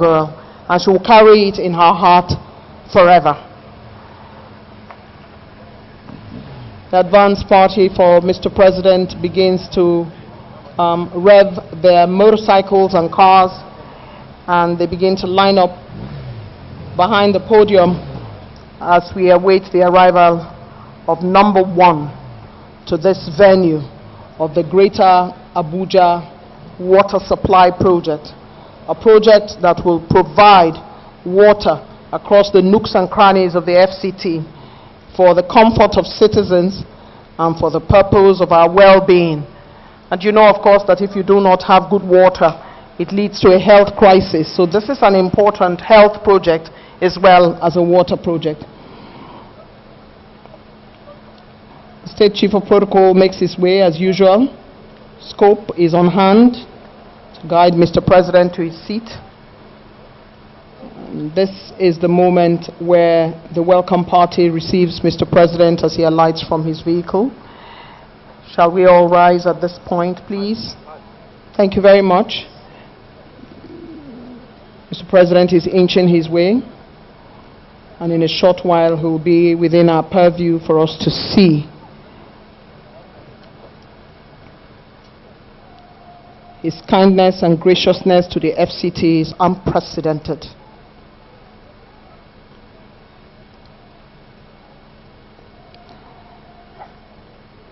girl, and she will carry it in her heart forever. The advance party for Mr. President begins to rev their motorcycles and cars, and they begin to line up behind the podium as we await the arrival of number one to this venue of the Greater Abuja Water Supply Project, a project that will provide water across the nooks and crannies of the FCT for the comfort of citizens and for the purpose of our well-being. And you know, of course, that if you do not have good water, it leads to a health crisis. So this is an important health project as well as a water project. The State Chief of Protocol makes his way as usual. Scope is on hand to guide Mr. President to his seat. This is the moment where the welcome party receives Mr. President as he alights from his vehicle. Shall we all rise at this point, please? Thank you very much. Mr. President is inching his way, and in a short while he will be within our purview for us to see. His kindness and graciousness to the FCT is unprecedented.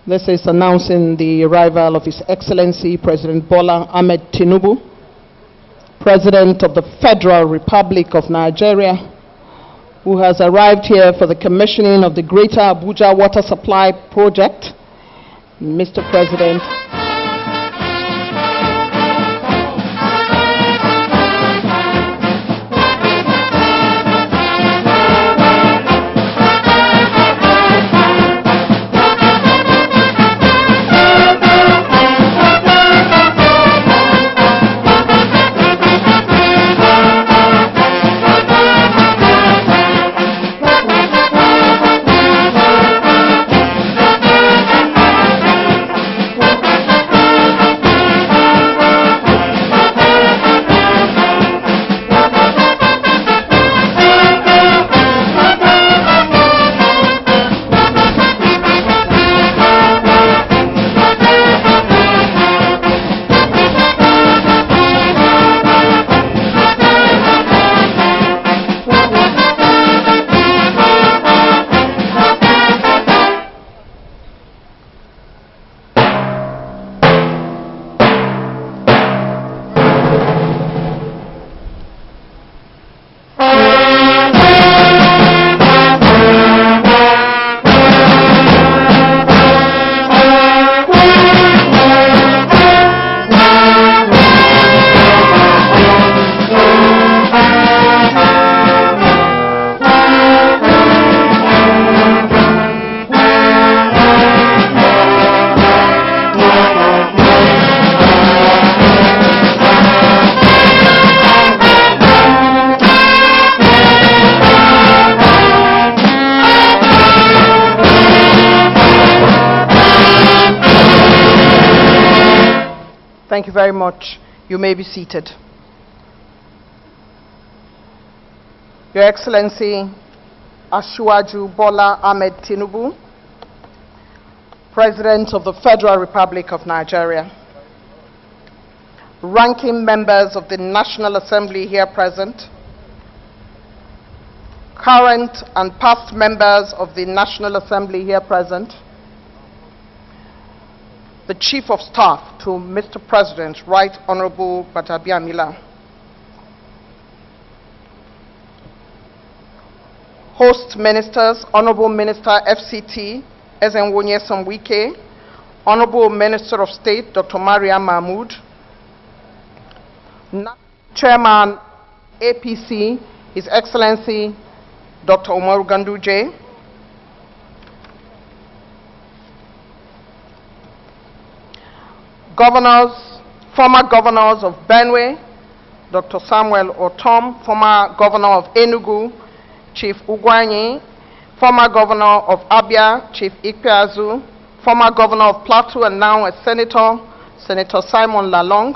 This is announcing the arrival of His Excellency President Bola Ahmed Tinubu, President of the Federal Republic of Nigeria, who has arrived here for the commissioning of the Greater Abuja Water Supply Project. Mr. President, thank you very much. You may be seated. Your Excellency Asiwaju Bola Ahmed Tinubu, President of the Federal Republic of Nigeria, ranking members of the National Assembly here present, current and past members of the National Assembly here present, the Chief of Staff to Mr. President, Right Honorable Batabiamila, host ministers, Honorable Minister FCT, Ezenwonye Samwike, Honorable Minister of State, Dr. Maria Mahmoud, Chairman APC, His Excellency Dr. Umaru Ganduje, governors, former governors of Benue, Dr. Samuel Otom, former governor of Enugu, Chief Ugwanyi, former governor of Abia, Chief Ikpeazu, former governor of Plateau and now a senator, Senator Simon Lalong,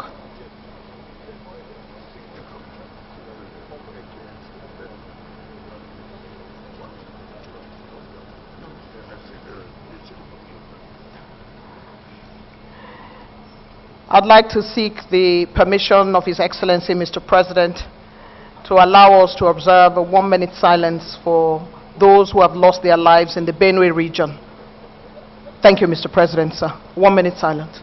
I'd like to seek the permission of His Excellency, Mr. President, to allow us to observe a 1-minute silence for those who have lost their lives in the Benue region. Thank you, Mr. President, sir. 1-minute silence.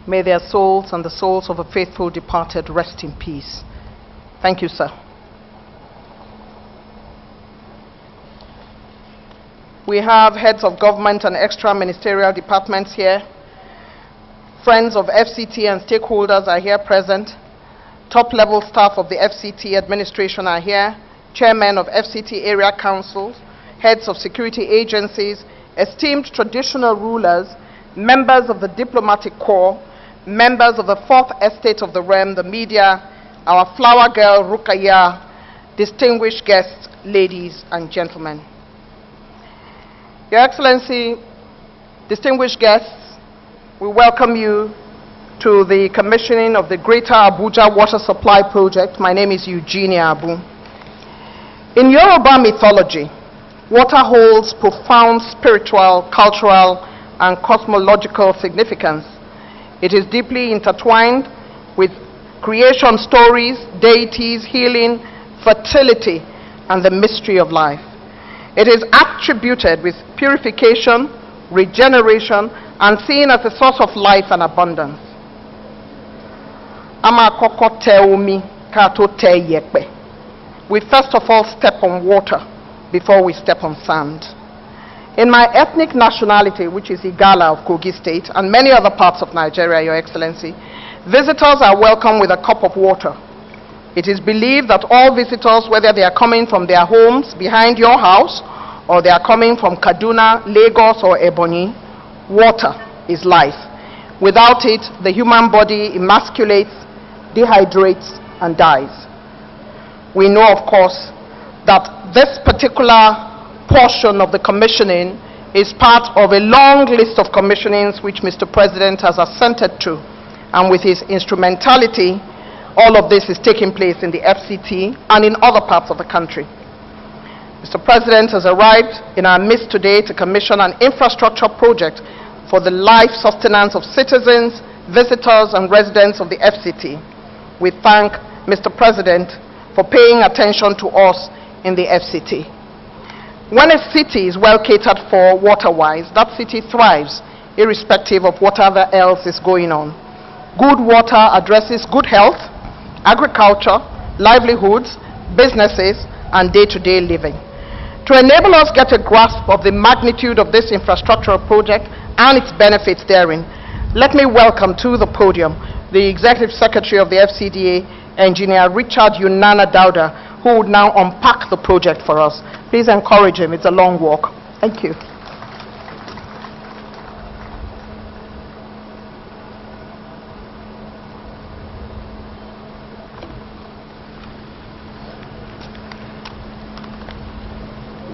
May their souls and the souls of the faithful departed rest in peace. Thank you, sir. We have heads of government and extra ministerial departments here. Friends of FCT and stakeholders are here present. Top-level staff of the FCT administration are here. Chairmen of FCT area councils, heads of security agencies, esteemed traditional rulers, members of the diplomatic corps, members of the Fourth Estate of the Realm, the media, our flower girl Rukaya, distinguished guests, ladies and gentlemen. Your Excellency, distinguished guests, we welcome you to the commissioning of the Greater Abuja Water Supply Project. My name is Eugenia Abu. In Yoruba mythology, water holds profound spiritual, cultural, and cosmological significance. It is deeply intertwined with creation stories, deities, healing, fertility, and the mystery of life. It is attributed with purification, regeneration, and seen as a source of life and abundance. We first of all step on water before we step on sand. In my ethnic nationality, which is Igala of Kogi State, and many other parts of Nigeria, Your Excellency, visitors are welcome with a cup of water. It is believed that all visitors, whether they are coming from their homes behind your house, or they are coming from Kaduna, Lagos, or Ebonyi, water is life. Without it, the human body emasculates, dehydrates, and dies. We know, of course, that this particular portion of the commissioning is part of a long list of commissionings which Mr. President has assented to, and with his instrumentality, all of this is taking place in the FCT and in other parts of the country. Mr. President has arrived in our midst today to commission an infrastructure project for the life sustenance of citizens, visitors, and residents of the FCT. We thank Mr. President for paying attention to us in the FCT. When a city is well catered for water-wise, that city thrives, irrespective of whatever else is going on. Good water addresses good health, agriculture, livelihoods, businesses, and day-to-day living. To enable us get a grasp of the magnitude of this infrastructural project and its benefits therein, let me welcome to the podium the Executive Secretary of the FCDA, Engineer Richard Yunana Dauda, who would now unpack the project for us. Please encourage him. It's a long walk. Thank you.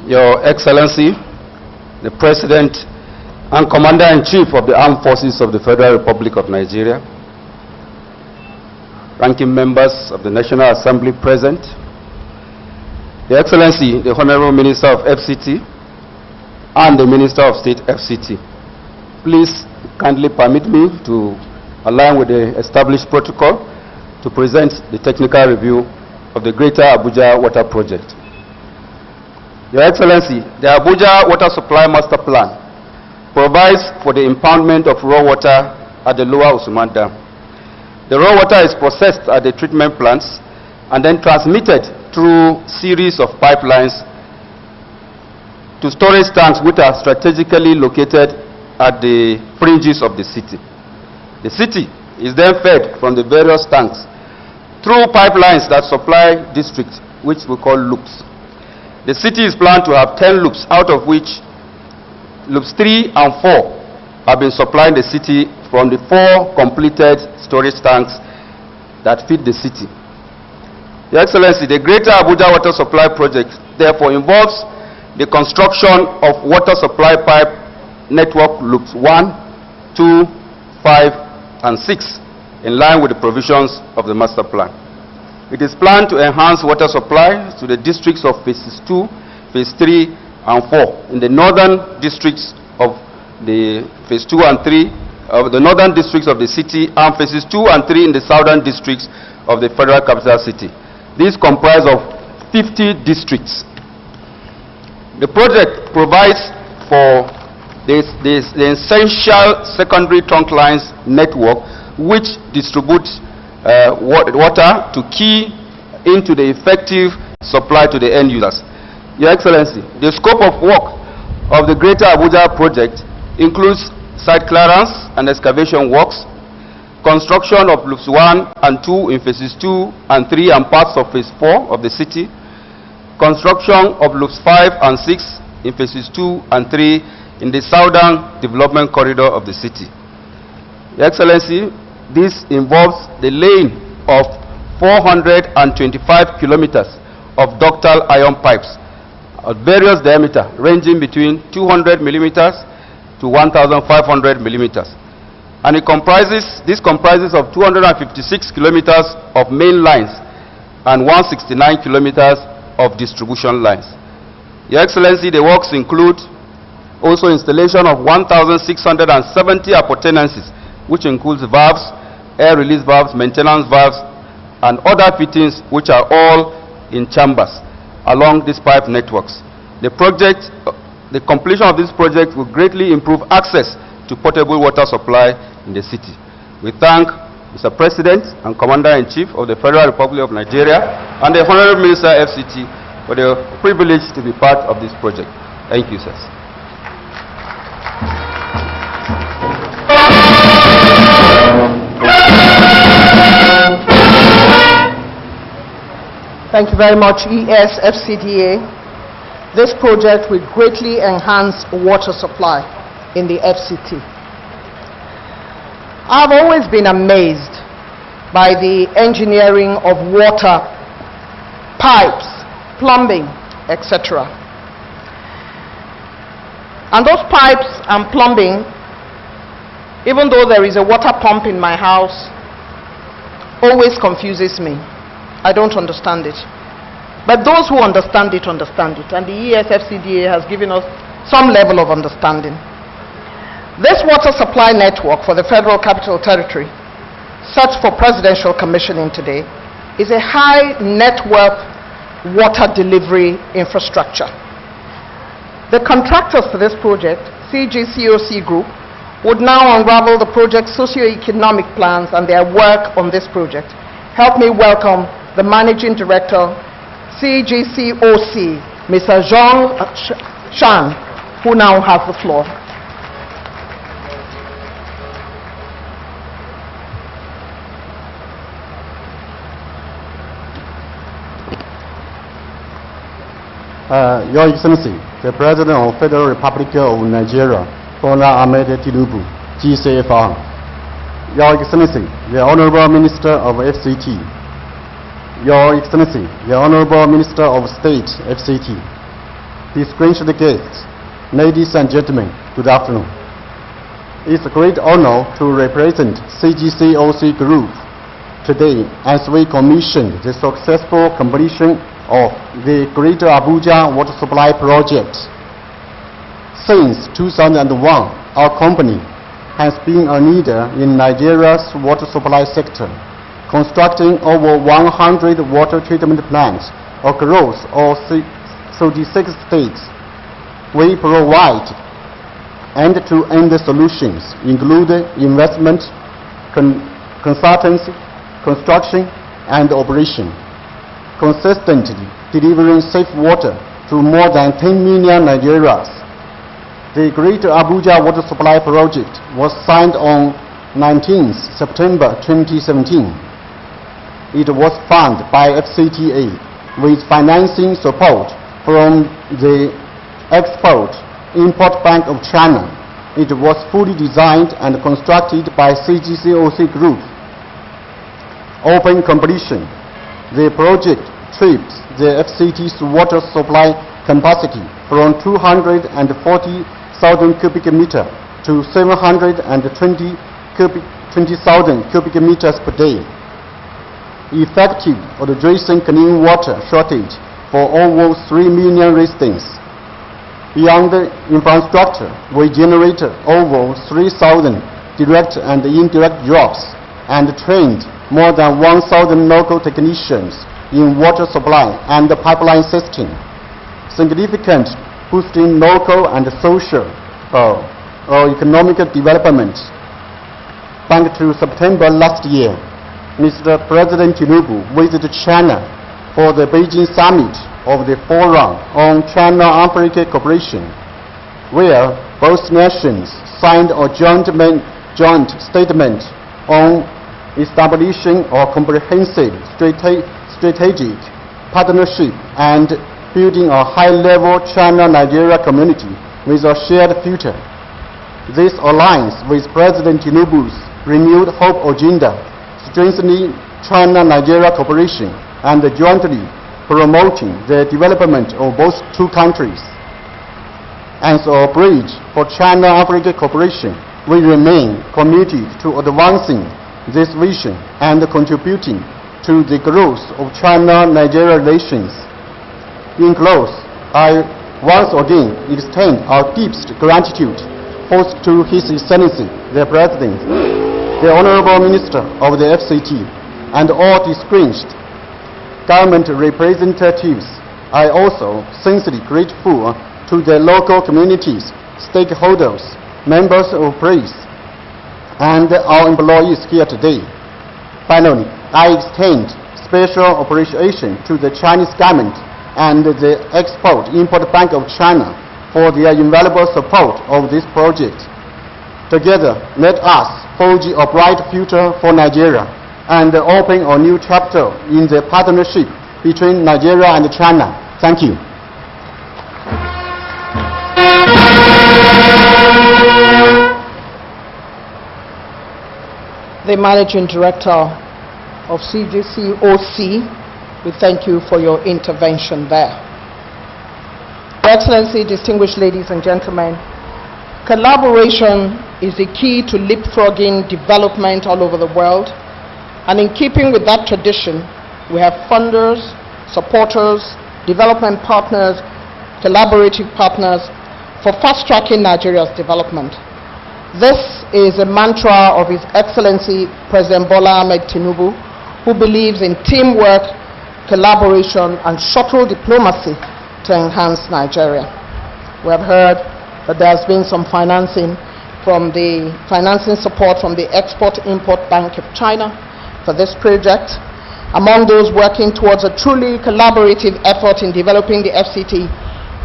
Your Excellency, the President and Commander-in-Chief of the Armed Forces of the Federal Republic of Nigeria, ranking members of the National Assembly present, Your Excellency, the Honorable Minister of FCT and the Minister of State FCT, please kindly permit me to align with the established protocol to present the technical review of the Greater Abuja Water Project. Your Excellency, the Abuja Water Supply Master Plan provides for the impoundment of raw water at the Lower Usman Dam. The raw water is processed at the treatment plants and then transmitted through series of pipelines to storage tanks which are strategically located at the fringes of the city. The city is then fed from the various tanks through pipelines that supply districts, which we call loops. The city is planned to have 10 loops, out of which loops 3 and 4 have been supplying the city from the 4 completed storage tanks that feed the city. Your Excellency, the Greater Abuja Water Supply Project therefore involves the construction of water supply pipe network loops 1, 2, 5, and 6 in line with the provisions of the master plan. It is planned to enhance water supply to the districts of phases 2, phase 3, and 4 in the northern districts of the phase 2 and 3 of the northern districts of the city, and phases 2 and 3 in the southern districts of the federal capital city. These comprise of 50 districts. The project provides for the essential secondary trunk lines network which distributes water to key into the effective supply to the end users. Your Excellency, the scope of work of the Greater Abuja project includes site clearance and excavation works, construction of loops 1 and 2 in phases 2 and 3 and parts of phase 4 of the city, construction of loops 5 and 6 in phases 2 and 3 in the southern development corridor of the city. Your Excellency, this involves the laying of 425 kilometers of ductile iron pipes of various diameter ranging between 200 millimeters to 1,500 millimeters. And this comprises of 256 kilometers of main lines and 169 kilometers of distribution lines. Your Excellency, the works include also installation of 1,670 appurtenances, which includes valves, air release valves, maintenance valves, and other fittings which are all in chambers along these pipe networks. The completion of this project will greatly improve access to potable water supply in the city. We thank Mr. President and Commander-in-Chief of the Federal Republic of Nigeria and the Honorable Minister FCT for the privilege to be part of this project. Thank you, sirs. Thank you very much, ES-FCDA. This project will greatly enhance water supply in the FCT. I've always been amazed by the engineering of water, pipes, plumbing, etc. And those pipes and plumbing, even though there is a water pump in my house, always confuses me. I don't understand it. But those who understand it, and the ES-FCDA has given us some level of understanding. This water supply network for the Federal Capital Territory, set for presidential commissioning today, is a high net worth water delivery infrastructure. The contractors for this project, CGCOC Group, would now unravel the project's socio-economic plans and their work on this project. Help me welcome the Managing Director, CGCOC, Mr. Zhong Shan, who now has the floor. Your Excellency, the President of the Federal Republic of Nigeria, Bola Ahmed Tinubu, GCFR. Your Excellency, the Honorable Minister of FCT. Your Excellency, the Honorable Minister of State, FCT. Distinguished guests, ladies and gentlemen, good afternoon. It's a great honor to represent CGCOC Group today as we commission the successful completion of the Greater Abuja Water Supply Project. Since 2001, our company has been a leader in Nigeria's water supply sector, constructing over 100 water treatment plants across all 36 states. We provide end-to-end solutions, including investment, consultancy, construction, and operation, consistently delivering safe water to more than 10 million Nigerians. The Greater Abuja Water Supply Project was signed on 19th September 2017. It was funded by FCTA with financing support from the Export-Import Bank of China. It was fully designed and constructed by CGCOC Group. Upon completion, the project tripled the FCT's water supply capacity from 240,000 cubic meter to 720,000 cubic meters per day. Effective addressing clean water shortage for over 3 million residents. Beyond the infrastructure, we generated over 3,000 direct and indirect jobs and trained more than 1,000 local technicians in water supply and the pipeline system, significant boosting local and social or economic development. Back to September last year, Mr. President Tinubu visited China for the Beijing summit of the Forum on China-Africa Cooperation, where both nations signed a joint statement on establishing a comprehensive strategic partnership and building a high-level China-Nigeria community with a shared future. This aligns with President Tinubu's renewed hope agenda, strengthening China-Nigeria cooperation and jointly promoting the development of both two countries. As a bridge for China-Africa cooperation, we remain committed to advancing this vision and contributing to the growth of China-Nigeria relations. In close, I once again extend our deepest gratitude both to His Excellency, the President, the Honorable Minister of the FCT, and all distinguished government representatives. I also sincerely grateful to the local communities, stakeholders, members of press, and our employees here today. Finally, I extend special appreciation to the Chinese government and the Export-Import Bank of China for their invaluable support of this project. Together, let us forge a bright future for Nigeria and open a new chapter in the partnership between Nigeria and China. Thank you. The Managing Director of CGCOC, we thank you for your intervention there. Your Excellency, distinguished ladies and gentlemen, collaboration is the key to leapfrogging development all over the world. And in keeping with that tradition, we have funders, supporters, development partners, collaborative partners for fast-tracking Nigeria's development. This is a mantra of His Excellency President Bola Ahmed Tinubu, who believes in teamwork, collaboration, and shuttle diplomacy to enhance Nigeria. We have heard that there has been some financing support from the Export-Import Bank of China for this project. Among those working towards a truly collaborative effort in developing the FCT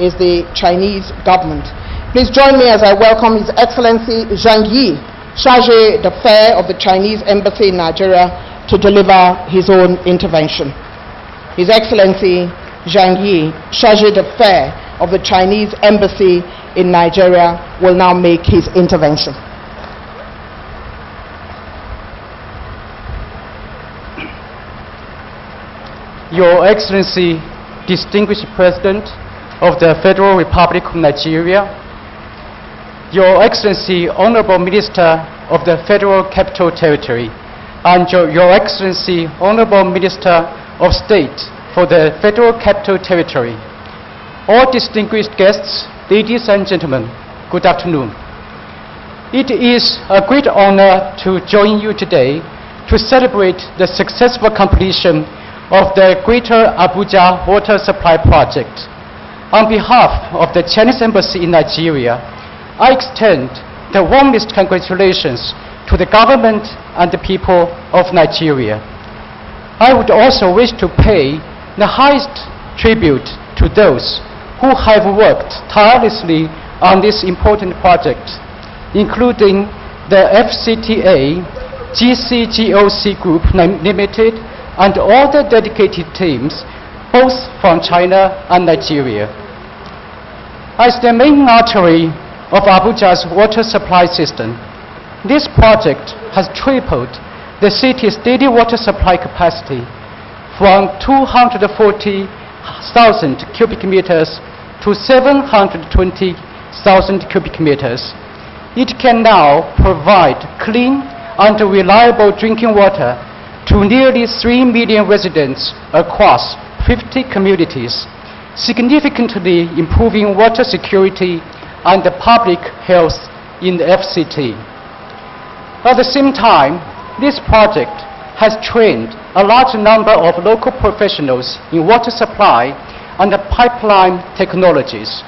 is the Chinese government. Please join me as I welcome His Excellency Zhang Yi, Chargé d'Affaires of the Chinese Embassy in Nigeria, to deliver his own intervention. His Excellency Zhang Yi, Chargé d'Affaires of the Chinese Embassy in Nigeria, will now make his intervention. Your Excellency, distinguished President of the Federal Republic of Nigeria, Your Excellency, Honorable Minister of the Federal Capital Territory, and Your Excellency, Honorable Minister of State for the Federal Capital Territory, all distinguished guests, ladies and gentlemen, good afternoon. It is a great honor to join you today to celebrate the successful completion of the Greater Abuja Water Supply Project. On behalf of the Chinese Embassy in Nigeria, I extend the warmest congratulations to the government and the people of Nigeria. I would also wish to pay the highest tribute to those who have worked tirelessly on this important project, including the FCTA, GCGOC Group Limited, and all the dedicated teams, both from China and Nigeria. As the main artery of Abuja's water supply system, this project has tripled the city's daily water supply capacity from 240,000 cubic meters to 720,000 cubic meters. It can now provide clean and reliable drinking water to nearly 3 million residents across 50 communities, significantly improving water security and public health in the FCT. At the same time, this project has trained a large number of local professionals in water supply and pipeline technologies,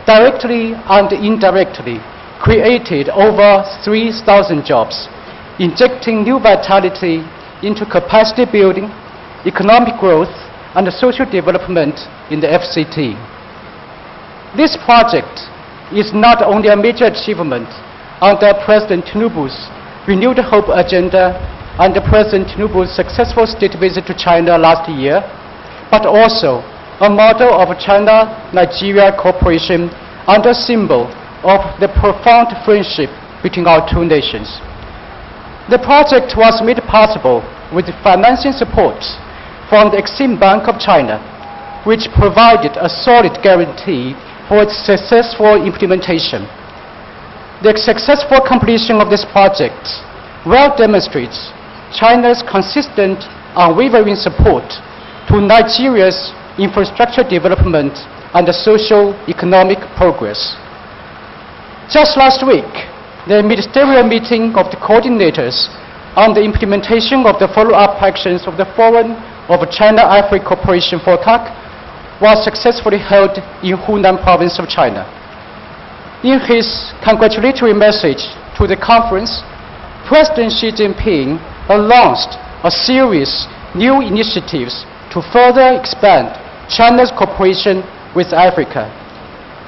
directly and indirectly created over 3,000 jobs, injecting new vitality into capacity building, economic growth, and social development in the FCT. This project is not only a major achievement under President Tinubu's Renewed Hope agenda and President Tinubu's successful state visit to China last year, but also a model of China-Nigeria cooperation and a symbol of the profound friendship between our two nations. The project was made possible with financing support from the Exim Bank of China, which provided a solid guarantee for its successful implementation. The successful completion of this project well demonstrates China's consistent, unwavering support to Nigeria's infrastructure development and socio-economic progress. Just last week, the ministerial meeting of the coordinators on the implementation of the follow-up actions of the Forum of China-Africa Cooperation (FOCAC) was successfully held in Hunan province of China. In his congratulatory message to the conference, President Xi Jinping announced a series of new initiatives to further expand China's cooperation with Africa,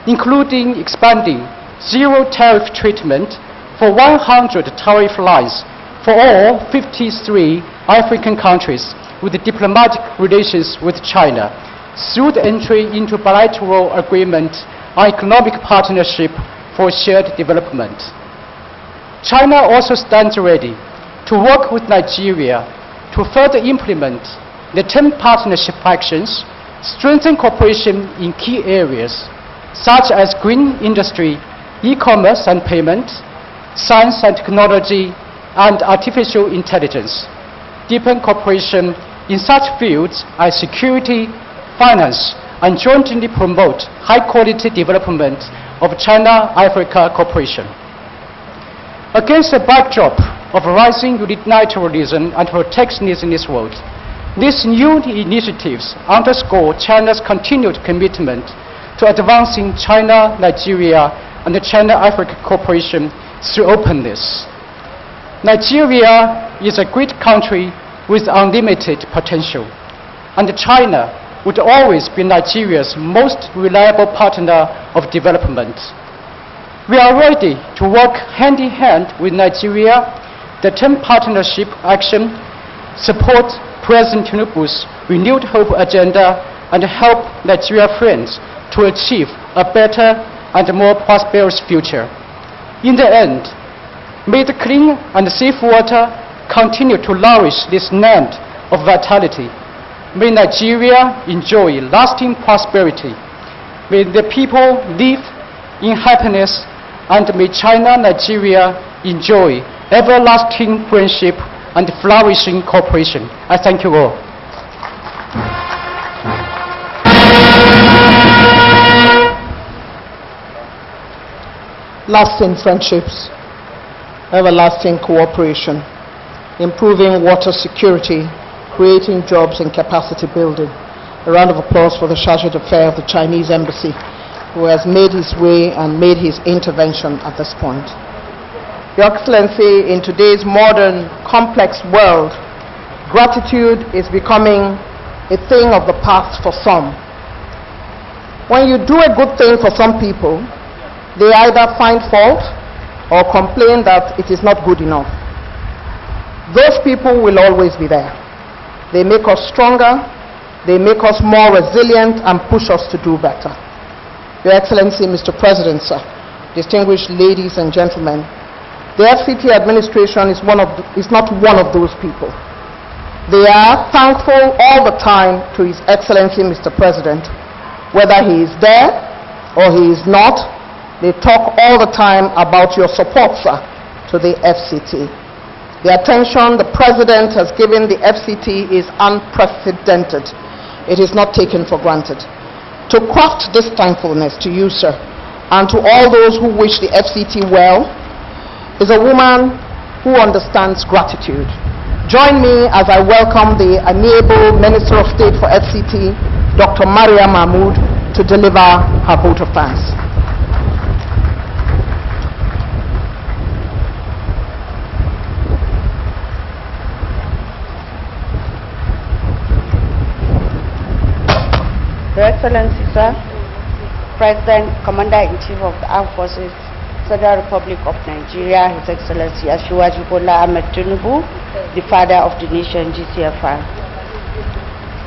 including expanding zero tariff treatment for 100 tariff lines for all 53 African countries with diplomatic relations with China through the entry into bilateral agreement on economic partnership for shared development. China also stands ready to work with Nigeria to further implement the 10 partnership actions, strengthen cooperation in key areas such as green industry, e-commerce and payment, science and technology, and artificial intelligence, deepen cooperation in such fields as security, finance, and jointly promote high-quality development of China-Africa cooperation. Against the backdrop of rising unilateralism and protectionism in this world, these new initiatives underscore China's continued commitment to advancing China-Nigeria and China-Africa cooperation through openness. Nigeria is a great country with unlimited potential, and China would always be Nigeria's most reliable partner of development. We are ready to work hand in hand with Nigeria, the 10 partnership action, support President Tinubu's Renewed Hope agenda, and help Nigeria friends to achieve a better and more prosperous future. In the end, may the clean and safe water continue to nourish this land of vitality. May Nigeria enjoy lasting prosperity. May the people live in happiness, and may China-Nigeria enjoy everlasting friendship and flourishing cooperation. I thank you all. Lasting friendships, everlasting cooperation, improving water security, creating jobs and capacity building. A round of applause for the charge d'affaires of the Chinese embassy, who has made his way and made his intervention at this point. Your Excellency, in today's modern, complex world, gratitude is becoming a thing of the past for some. When you do a good thing for some people, they either find fault or complain that it is not good enough. Those people will always be there. They make us stronger, they make us more resilient, and push us to do better. Your Excellency, Mr. President, sir, distinguished ladies and gentlemen, the FCT administration is not one of those people. They are thankful all the time to His Excellency, Mr. President, whether he is there or he is not. They talk all the time about your support, sir, to the FCT. The attention the President has given the FCT is unprecedented. It is not taken for granted. To craft this thankfulness to you, sir, and to all those who wish the FCT well, is a woman who understands gratitude. Join me as I welcome the amiable Minister of State for FCT, Dr. Maria Mahmood, to deliver her vote of thanks. Your Excellency, sir, President, Commander-in-Chief of the Armed Forces, Federal Republic of Nigeria, His Excellency Asiwaju Bola Ahmed Tinubu, the Father of the Nation, GCFR.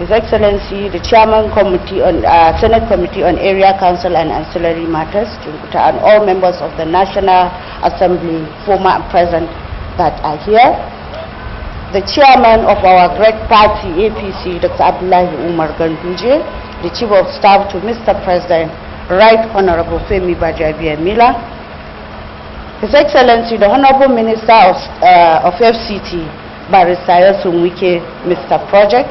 His Excellency, the Chairman Committee on Senate Committee on Area Council and Ancillary Matters, and all members of the National Assembly, former and present, that are here. The Chairman of our great party, APC, Dr. Abdullahi Umar Ganduje, the Chief of Staff to Mr. President, Right Honorable Femi Bajabiamila, His Excellency, the Honorable Minister of FCT, Barrister Yosun Wike, Mr. Project,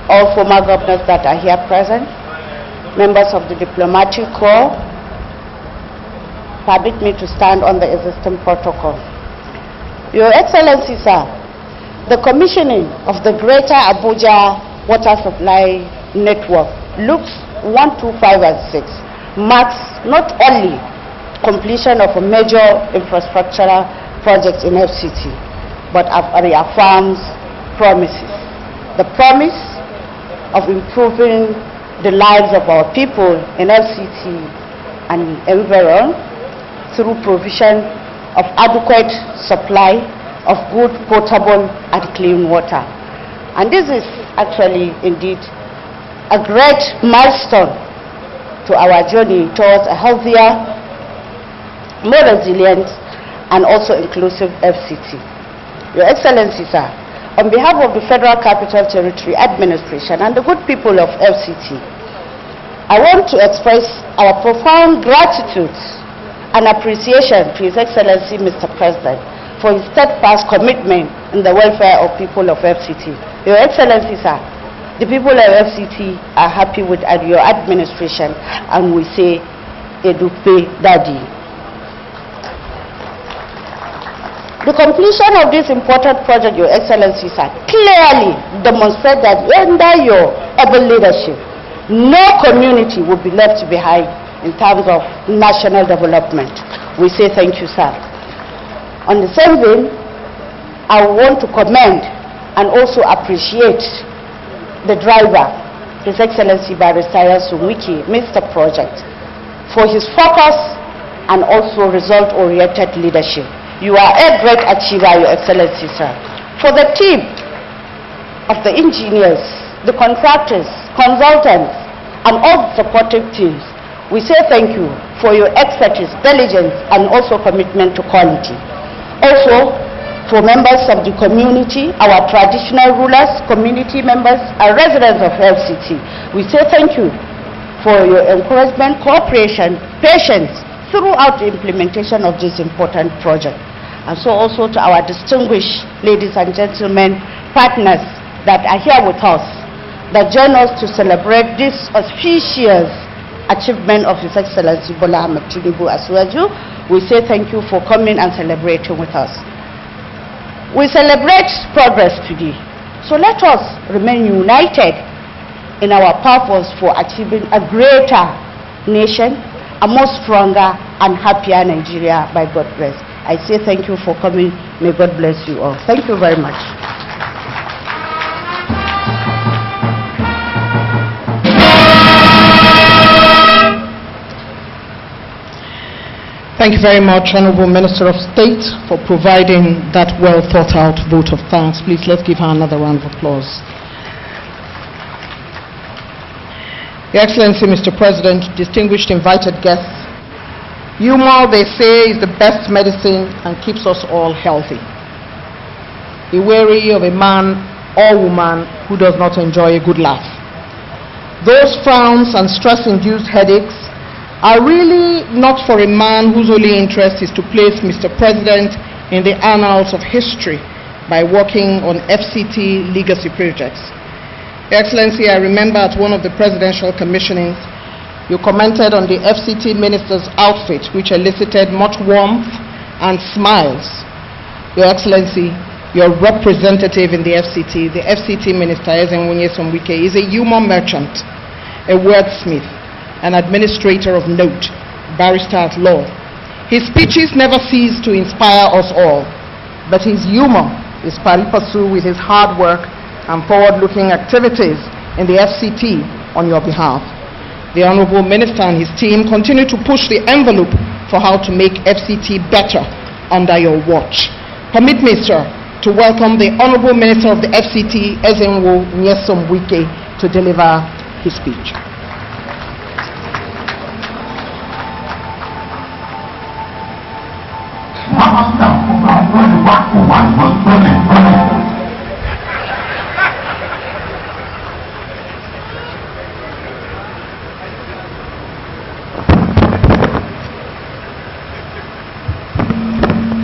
all former governors that are here present, members of the diplomatic corps, permit me to stand on the existing protocol. Your Excellency, sir, the commissioning of the Greater Abuja Water Supply Network, looks 1, 2, 5, and 6, marks not only completion of a major infrastructural project in FCT, but reaffirms promises. The promise of improving the lives of our people in FCT and environ through provision of adequate supply of good, potable, and clean water. And this is actually indeed a great milestone to our journey towards a healthier, more resilient, and also inclusive FCT. Your Excellency, sir, on behalf of the Federal Capital Territory Administration and the good people of FCT, I want to express our profound gratitude and appreciation to His Excellency Mr. President for his steadfast commitment in the welfare of people of FCT. Your Excellency, sir, the people of FCT are happy with your administration, and we say, Edupe Daddy. The completion of this important project, Your Excellency, sir, clearly demonstrates that under your able leadership, no community will be left behind in terms of national development. We say thank you, sir. On the same vein, I want to commend and also appreciate the driver, His Excellency Barrister Yosun Wike, Mr. Project, for his focus and also result-oriented leadership. You are a great achiever, Your Excellency, sir. For the team of the engineers, the contractors, consultants, and all the supportive teams, we say thank you for your expertise, diligence, and also commitment to quality. Also, for members of the community, our traditional rulers, community members, and residents of FCT, we say thank you for your encouragement, cooperation, patience throughout the implementation of this important project. And so also to our distinguished ladies and gentlemen, partners that are here with us, that join us to celebrate this auspicious achievement of His Excellency Bola Ahmed Tinubu Asiwaju. We say thank you for coming and celebrating with us. We celebrate progress today, so let us remain united in our purpose for achieving a greater nation, a more stronger and happier Nigeria, by God's grace. I say thank you for coming. May God bless you all. Thank you very much. Thank you very much, Honorable Minister of State, for providing that well-thought-out vote of thanks. Please, let's give her another round of applause. Your Excellency, Mr. President, distinguished invited guests, humor, they say, is the best medicine and keeps us all healthy. Be wary of a man or woman who does not enjoy a good laugh. Those frowns and stress-induced headaches are really not for a man whose only interest is to place Mr. President in the annals of history by working on FCT legacy projects. Your Excellency, I remember at one of the presidential commissionings, you commented on the FCT minister's outfit, which elicited much warmth and smiles. Your Excellency, your representative in the FCT minister, Ezenwunye Somwike, is a humor merchant, a wordsmith, an administrator of note, barrister at law. His speeches never cease to inspire us all, but his humor is pari passu with his hard work and forward-looking activities in the FCT on your behalf. The Honorable Minister and his team continue to push the envelope for how to make FCT better under your watch. Permit me, sir, to welcome the Honorable Minister of the FCT, Ezenwunye Somwike, to deliver his speech.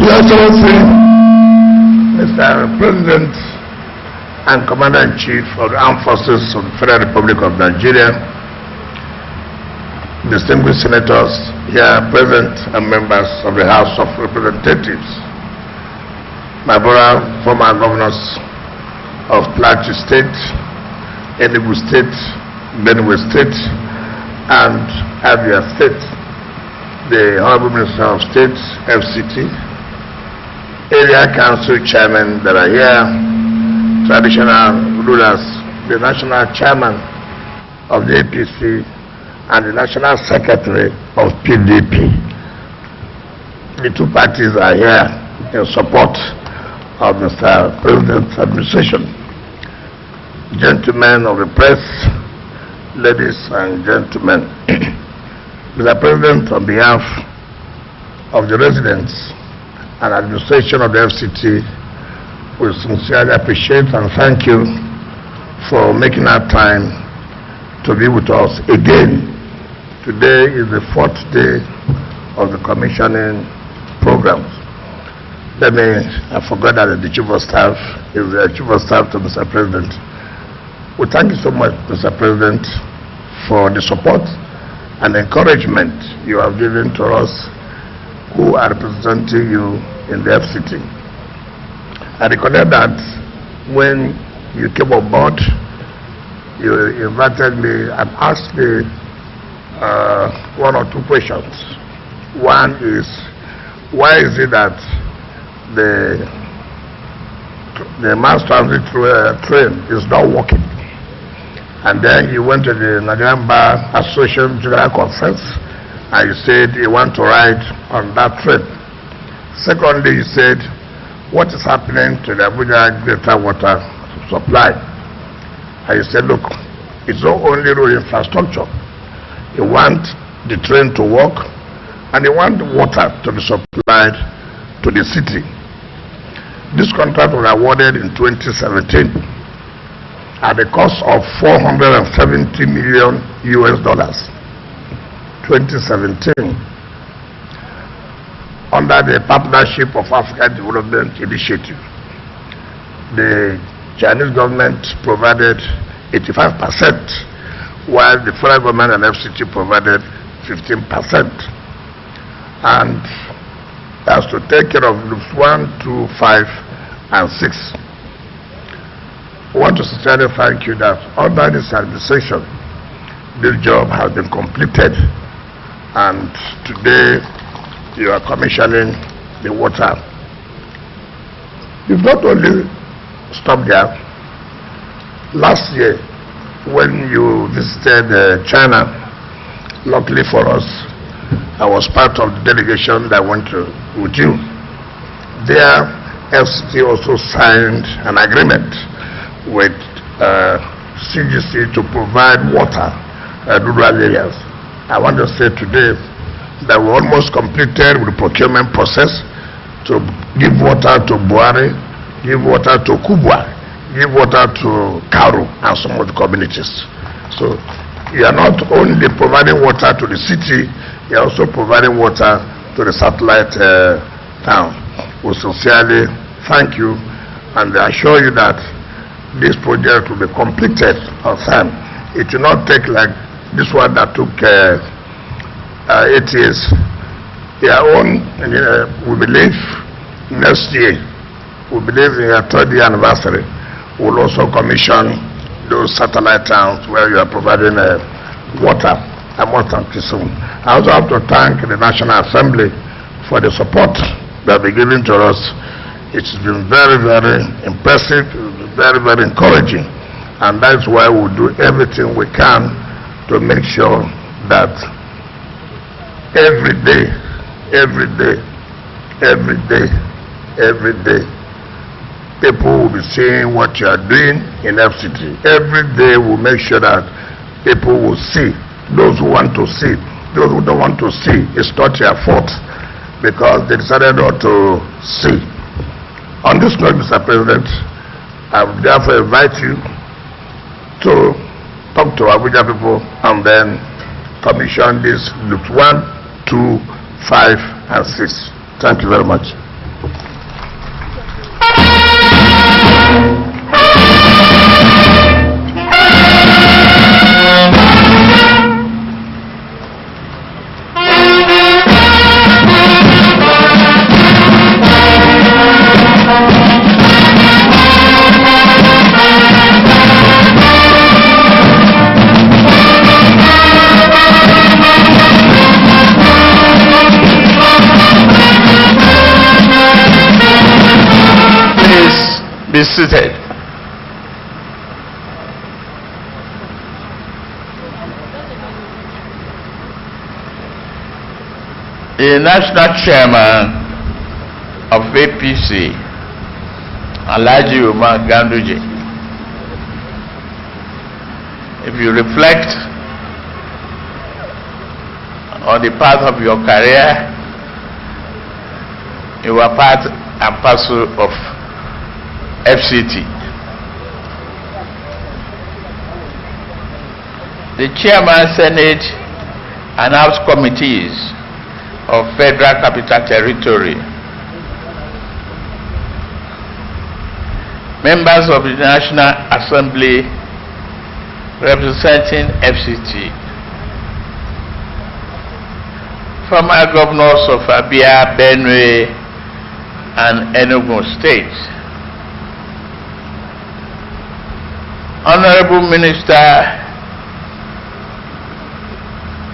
Your Excellency, Mr. President and Commander-in-Chief of the Armed Forces of the Federal Republic of Nigeria, distinguished senators here present and members of the House of Representatives, my brother, former governors of Plateau State, Enugu State, Benue State, and Abia State, the Honorable Minister of State, FCT, area council chairmen that are here, traditional rulers, the national chairman of the APC, and the national secretary of PDP. The two parties are here in support of Mr. President's administration. Gentlemen of the press, ladies and gentlemen, Mr. President, on behalf of the residents and administration of the FCT, we sincerely appreciate and thank you for making our time to be with us again. Today is the 4th day of the commissioning program. I forgot that the Chief of Staff is the Chief of Staff to Mr. President. We thank you so much, Mr. President, for the support and encouragement you have given to us who are representing you in the FCT. I recollect that when you came on board, you invited me and asked me one or two questions. One is, why is it that the mass transit train is not working? And then you went to the Nigerian Bar Association General Conference and you said you want to ride on that train. Secondly, you said, what is happening to the Abuja Greater Water Supply? And you said, look, it's not only road infrastructure. You want the train to work and you want the water to be supplied to the city. This contract was awarded in 2017 at the cost of $470 million US. 2017. Under the Partnership of Africa Development Initiative, the Chinese government provided 85%, while the federal government and FCT provided 15%. And as to take care of groups 1, 2, 5, and 6. I want to sincerely thank you that under this administration, this job has been completed, and today you are commissioning the water. You've not only stopped there. Last year, when you visited China, luckily for us, I was part of the delegation that went with you. There, FCT also signed an agreement with CGC to provide water in rural areas. I want to say today that we almost completed with the procurement process to give water to Buhari, give water to Kubwa, give water to Karu and some of the communities. So you are not only providing water to the city, you are also providing water to the satellite town. We sincerely thank you, and I assure you that this project will be completed on time. It will not take like this one that took 8 years. Their own, we believe, next year, we believe in your 3rd year anniversary, we'll also commission those satellite towns where you are providing water. I must thank you soon. I also have to thank the National Assembly for the support they have been giving to us. It's been very, very impressive, very, very encouraging, and that's why we'll do everything we can to make sure that every day, people will be seeing what you are doing in FCT. Every day we'll make sure that people will see. Those who want to see, those who don't want to see, it's not your fault because they decided not to see. On this note, Mr. President, I would therefore invite you to talk to Abuja people and then commission this loops 1, 2, 5, and 6. Thank you very much. Be seated. The National Chairman of APC, Alhaji Umar Ganduje, if you reflect on the path of your career, you are part and parcel of FCT. The Chairman, Senate and House Committees of Federal Capital Territory, members of the National Assembly representing FCT, former governors of Abia, Benue, and Enugu states, Honorable Minister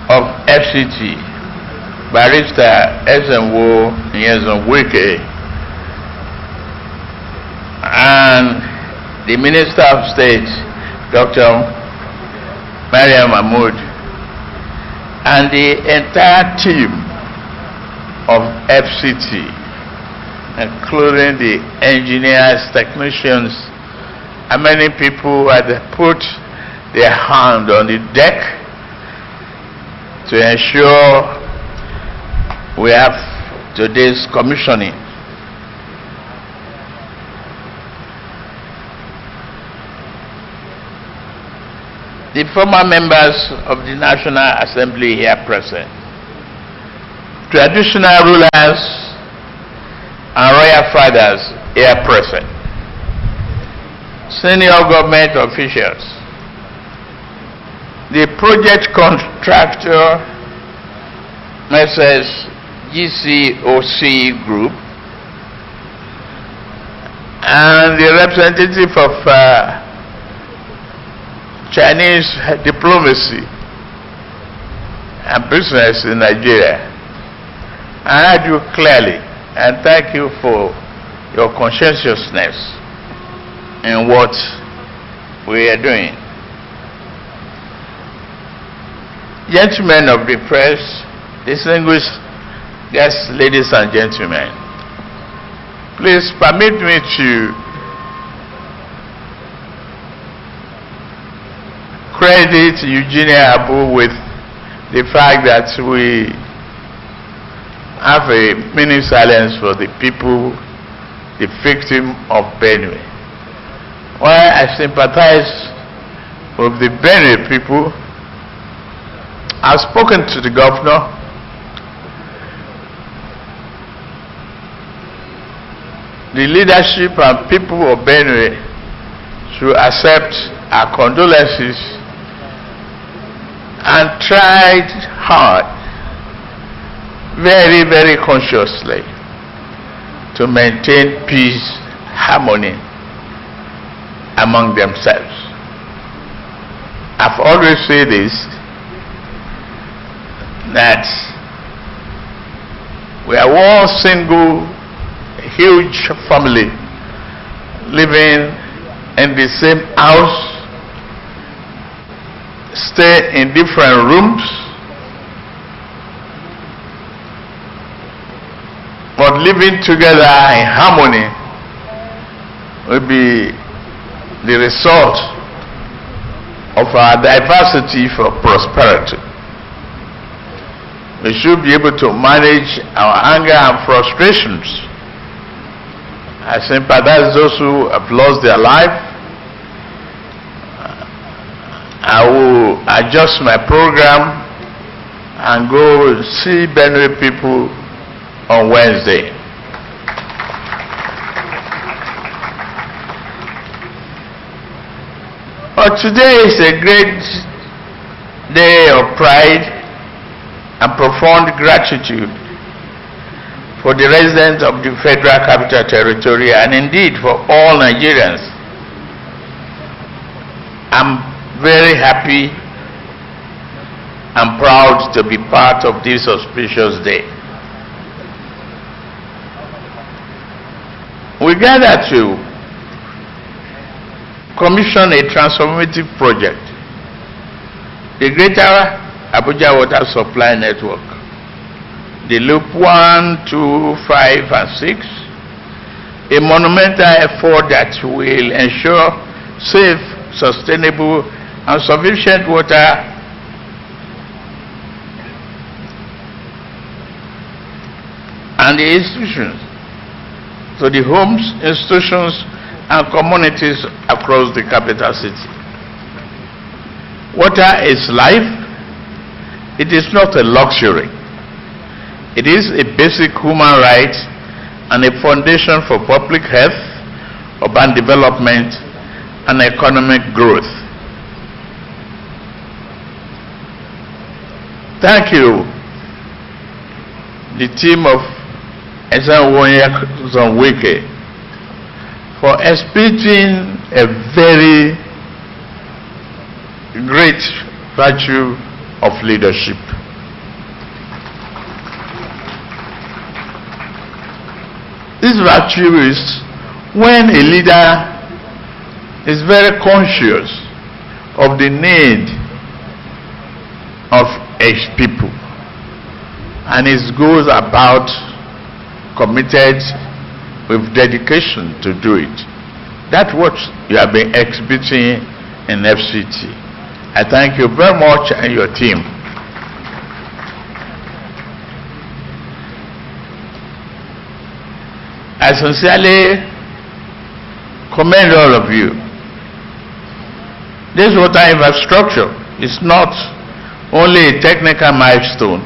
of FCT, Barrister Ezenwo Nyezonwike, and the Minister of State, Dr. Mariam Mahmoud, and the entire team of FCT, including the engineers, technicians, and many people had put their hand on the deck to ensure we have today's commissioning. The former members of the National Assembly here present, traditional rulers and royal fathers here present, senior government officials, the project contractor, Messrs. GCOC Group, and the representative of Chinese diplomacy and business in Nigeria. I heard you clearly, and thank you for your conscientiousness in what we are doing. Gentlemen of the press, distinguished guests, ladies and gentlemen, please permit me to credit Eugenia Abu with the fact that we have a minute silence for the people, the victim of Benue. While I sympathize with the Benue people, I've spoken to the governor. The leadership and people of Benue should accept our condolences and tried hard, very, very consciously, to maintain peace, harmony among themselves. I've always said this, that we are one single huge family living in the same house, stay in different rooms, but living together in harmony will be the result of our diversity for prosperity. We should be able to manage our anger and frustrations. I sympathize those who have lost their life. I will adjust my program and go see Benue people on Wednesday. But today is a great day of pride and profound gratitude for the residents of the Federal Capital Territory and indeed for all Nigerians. I'm very happy and proud to be part of this auspicious day. We gather to commission a transformative project, the Greater Abuja Water Supply Network, the Loop 1, 2, 5, and 6, a monumental effort that will ensure safe, sustainable, and sufficient water and the institutions, so the homes, institutions, and communities across the capital city. Water is life. It is not a luxury. It is a basic human right and a foundation for public health, urban development, and economic growth. Thank you, the team of Zonweke, for exhibiting a very great virtue of leadership. This virtue is when a leader is very conscious of the need of his people and it goes about committed with dedication to do it. That's what you have been exhibiting in FCT. I thank you very much and your team. I sincerely commend all of you. This water infrastructure is not only a technical milestone,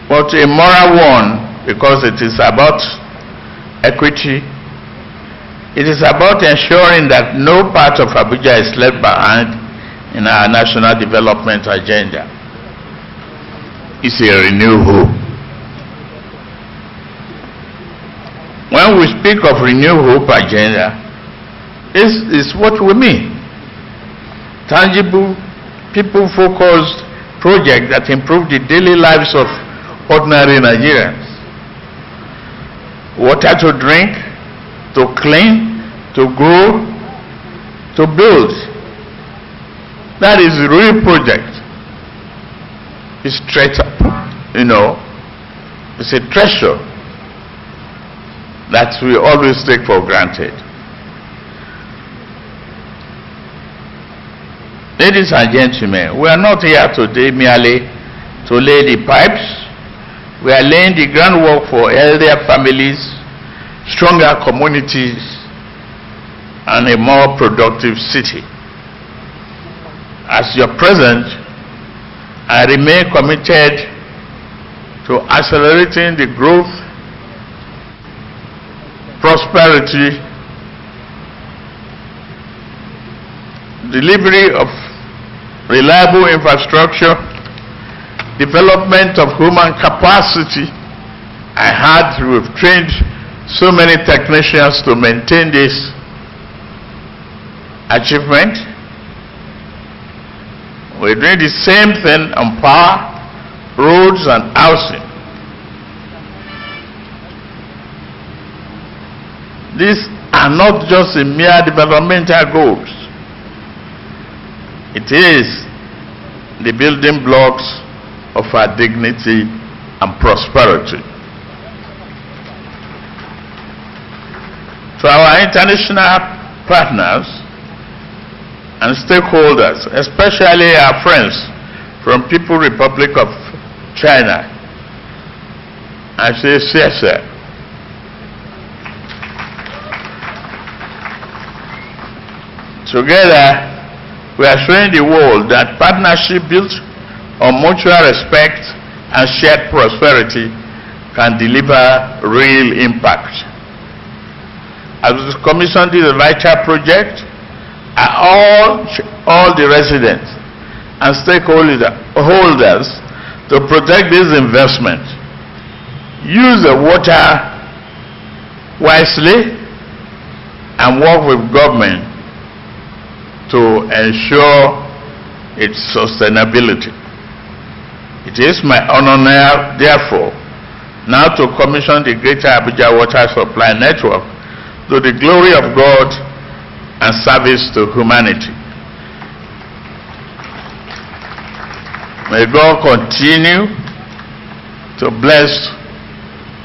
but a moral one, because it is about equity. It is about ensuring that no part of Abuja is left behind in our national development agenda. It's a renewed hope. When we speak of renewed hope agenda, this is what we mean. Tangible, people-focused projects that improve the daily lives of ordinary Nigerians. Water to drink, to clean, to grow, to build. That is the real project. It's treasure, it's a treasure that we always take for granted. Ladies and gentlemen, we are not here today merely to lay the pipes. We are laying the groundwork for healthier families, stronger communities, and a more productive city. As your president, I remain committed to accelerating the growth, prosperity, delivery of reliable infrastructure, development of human capacity. We've trained so many technicians to maintain this achievement. We're doing the same thing on power, roads, and housing. These are not just a mere developmental goals. It is the building blocks of our dignity and prosperity. To our international partners and stakeholders, especially our friends from People's Republic of China, I say yes, sir. Together, we are showing the world that partnership built on mutual respect and shared prosperity can deliver real impact. As we commissioned the vital project, I urge all the residents and stakeholders to protect this investment. Use the water wisely and work with government to ensure its sustainability. It is my honor now, therefore, now to commission the Greater Abuja Water Supply Network to the glory of God and service to humanity. May God continue to bless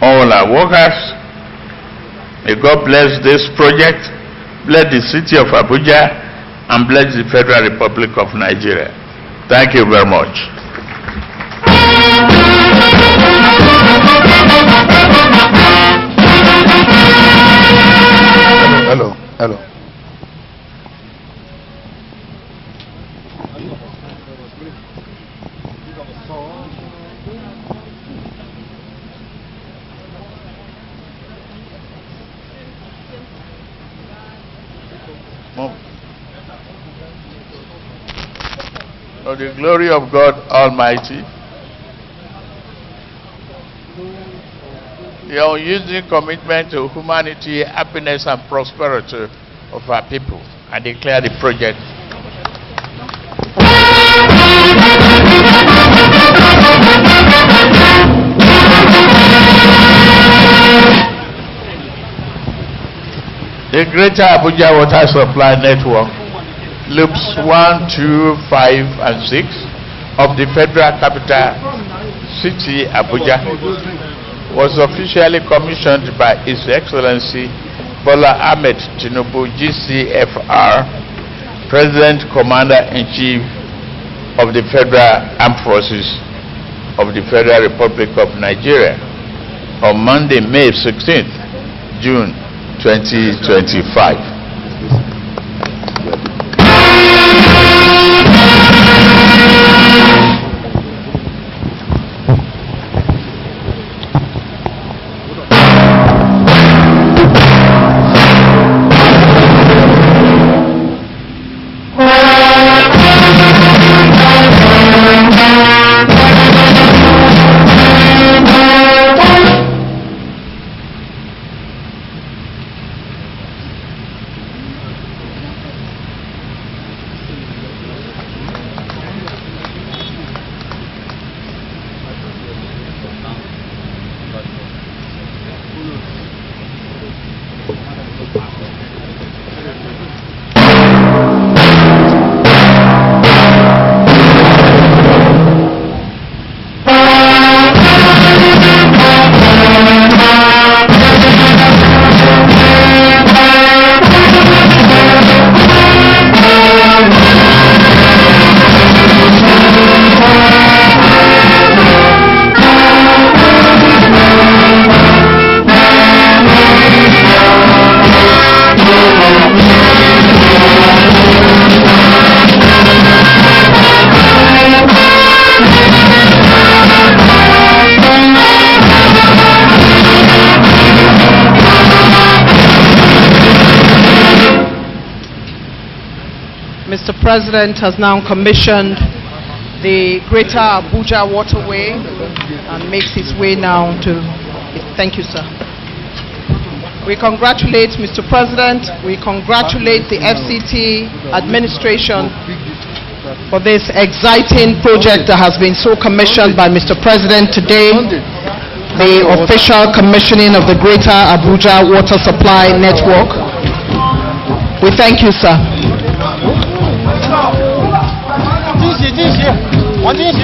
all our workers. May God bless this project, bless the city of Abuja, and bless the Federal Republic of Nigeria. Thank you very much. Hello. For the glory of God Almighty, the unusing commitment to humanity, happiness, and prosperity of our people, I declare the project. The Greater Abuja Water Supply Network, loops 1, 2, 5, and 6 of the Federal Capital City, Abuja, was officially commissioned by His Excellency Bola Ahmed Tinubu, GCFR, President Commander-in-Chief of the Federal Armed Forces of the Federal Republic of Nigeria, on Monday, May 16th, June 2025. Mr. President has now commissioned the Greater Abuja Waterway and makes its way now to... Thank you, sir. We congratulate Mr. President. We congratulate the FCT administration for this exciting project that has been so commissioned by Mr. President today, the official commissioning of the Greater Abuja Water Supply Network. We thank you, sir. 王金喜。